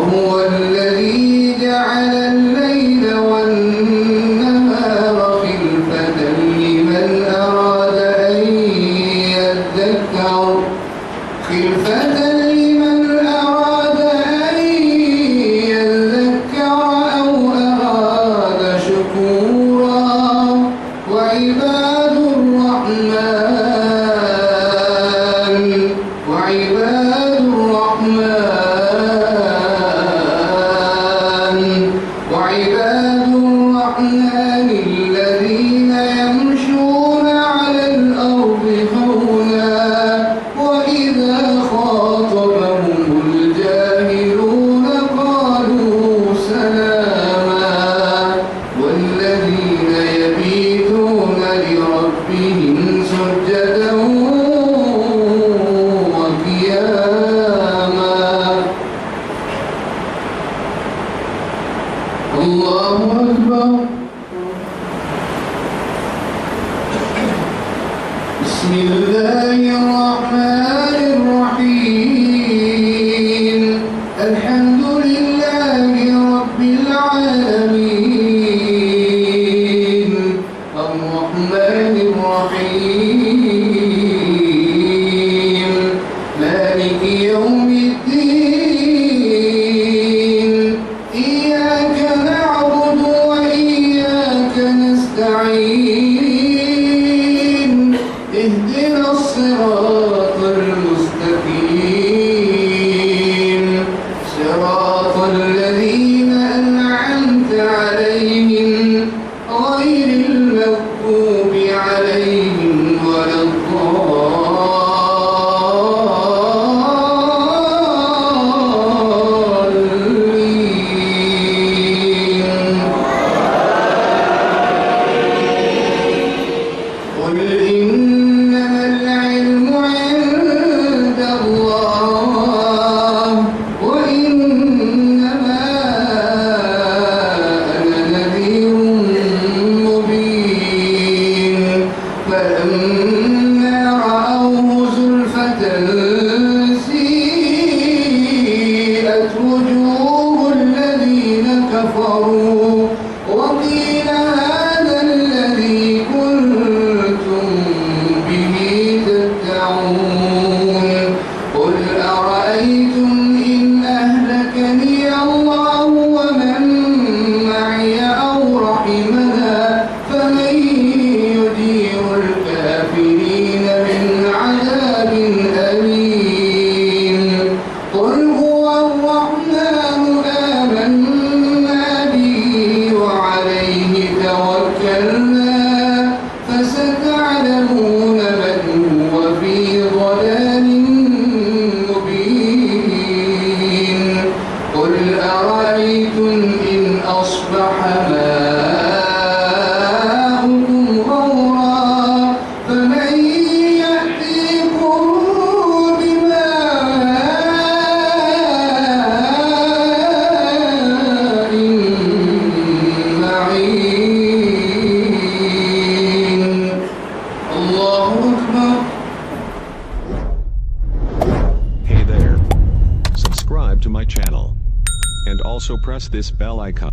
وهو الذي جعل الليل والنهار خلفة لمن أراد أن يذكر أو أراد شكورا وعباد الرحمن الذين يمشون على الأرض هونا وإذا خاطبهم الجاهلون قالوا سلاما والذين يبيتون لربهم سجدا وقياما. الله أكبر. بسم الله الرحمن الرحيم. الحمد لله رب العالمين الرحمن الرحيم مالك يوم الدين إياك نعبد وإياك نستعين اهدنا الصراط المستقيم صراط الذين أنعمت عليهم غير المغضوب عليهم ولا الضالين. قل إنما العلم عند الله وإنما أنا نذير مبين. فلما رأوه زلفة سيئت وجوه الذين كفروا وقيل هذا الذي كنتم به تدعون. قل أرأيتم إن أهلكني الله ومن معي أو رحمنا فمن يجير الكافرين من عذاب أليم. قل هو الرحمن آمنا به وعليه توكلنا فستعلمون من هو في ضلال مبين. قل أرأيتم إن أصبح ماؤكم غورا فمن يأتيكم بماء معين. الله أكبر. Hey there. Subscribe to my channel. And also press this bell icon.